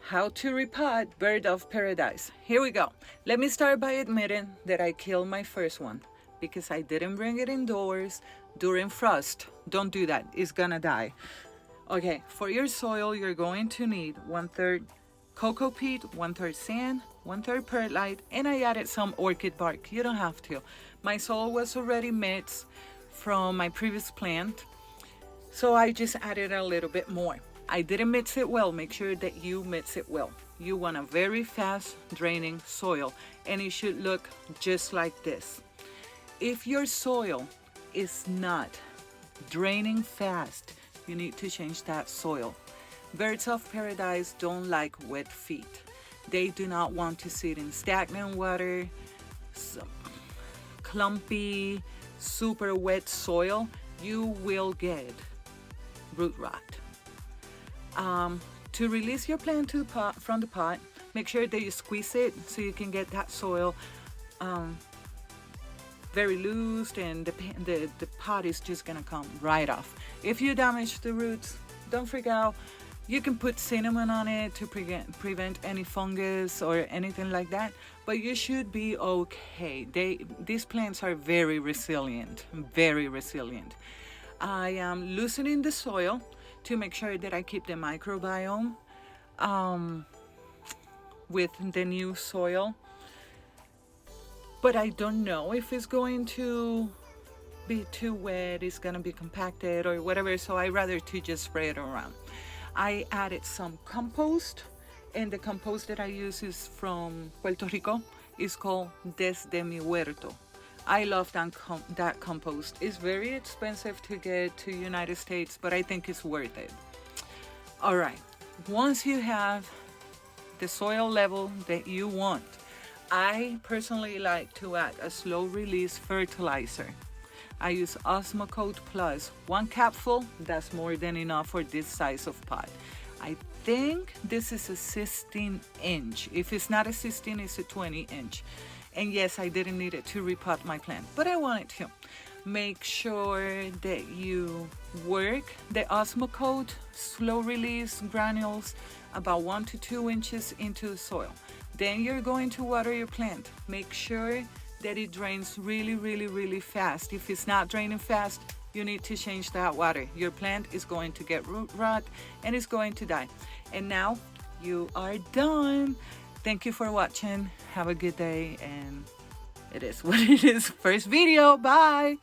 How to repot bird of paradise. Here we go. Let me start by admitting that I killed my first one because I didn't bring it indoors during frost. Don't do that, it's gonna die. Okay, for your soil, you're going to need 1/3 cocoa peat, 1/3 sand, 1/3 perlite, and I added some orchid bark. You don't have to. My soil was already mixed from my previous plant, so I just added a little bit more. I didn't mix it well. Make sure that you mix it well. You want a very fast draining soil, and it should look just like this. If your soil is not draining fast, you need to change that soil. Birds of paradise don't like wet feet. They do not want to sit in stagnant water, clumpy, super wet soil. You will get root rot. To release your plant to the pot, from the pot, make sure that you squeeze it so you can get that soil very loose, and the pot is just gonna come right off. If you damage the roots, don't freak out. You can put cinnamon on it to prevent any fungus or anything like that, but you should be okay. These plants are very resilient, very resilient. I am loosening the soil to make sure that I keep the microbiome with the new soil. But I don't know if it's going to be too wet, it's gonna be compacted or whatever, so I rather to just spray it around. I added some compost, and the compost that I use is from Puerto Rico. It's called Desde Mi Huerto. I love that compost. It's very expensive to get to United States, but I think it's worth it. All right, once you have the soil level that you want, I personally like to add a slow release fertilizer. I use Osmocote Plus. 1 capful, that's more than enough for this size of pot. I think this is a 16 inch. If it's not a 16, it's a 20 inch. And yes, I didn't need it to repot my plant, but I wanted to. Make sure that you work the Osmocote slow release granules about 1 to 2 inches into the soil. Then you're going to water your plant. Make sure that it drains really, really, really fast. If it's not draining fast, you need to change that water. Your plant is going to get root rot and it's going to die. And now you are done. Thank you for watching. Have a good day, and it is what it is. First video. Bye.